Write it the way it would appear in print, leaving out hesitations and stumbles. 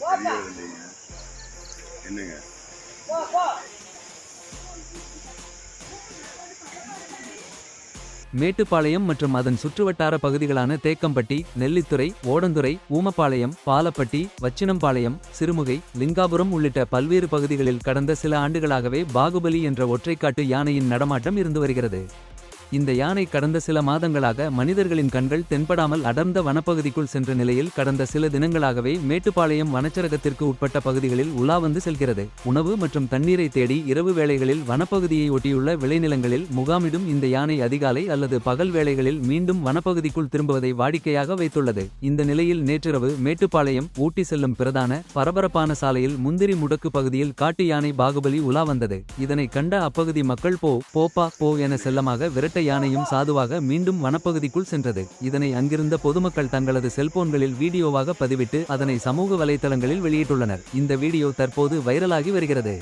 தெரியவில்லைங்க. என்னங்க? மேட்டுப்பாளையம் மற்றும் அதன் சுற்றுவட்டார பகுதிகளான தேக்கம்பட்டி, நெல்லித்துறை, ஓடந்துறை, ஊமப்பாளையம், பாலப்பட்டி, வச்சினம்பாளையம், சிறுமுகை, லிங்காபுரம் உள்ளிட்ட பல்வேறு பகுதிகளில் கடந்த சில ஆண்டுகளாகவே பாகுபலி என்ற ஒற்றைக்காட்டு யானையின் நடமாட்டம் இருந்து வருகிறது. இந்த யானை கடந்த சில மாதங்களாக மனிதர்களின் கண்கள் தென்படாமல் அடர்ந்த வனப்பகுதிக்குள் சென்ற நிலையில் கடந்த சில தினங்களாகவே மேட்டுப்பாளையம் வனச்சரகத்திற்கு உட்பட்ட பகுதிகளில் உலா வந்து செல்கிறது. உணவு மற்றும் தண்ணீரை தேடி இரவு வேளைகளில் வனப்பகுதியை ஒட்டியுள்ள விளைநிலங்களில் முகாமிடும் இந்த யானை அதிகாலை அல்லது பகல் வேளைகளில் மீண்டும் வனப்பகுதிக்குள் திரும்புவதை வாடிக்கையாக வைத்துள்ளது. இந்த நிலையில் நேற்றிரவு மேட்டுப்பாளையம் ஊட்டி செல்லும் பிரதான பரபரப்பான சாலையில் முந்திரி முடக்கு பகுதியில் காட்டு யானை பாகுபலி உலா வந்தது. இதனை கண்ட அப்பகுதி மக்கள் போப்பா போ என செல்லமாக விரட்ட யானையும் சாதுவாக மீண்டும் வனப்பகுதிக்குள் சென்றது. இதனை அங்கிருந்த பொதுமக்கள் தங்களது செல்போன்களில் வீடியோவாக பதிவிட்டு அதனை சமூக வலைத்தளங்களில் வெளியிட்டுள்ளனர். இந்த வீடியோ தற்போது வைரலாகி வருகிறது.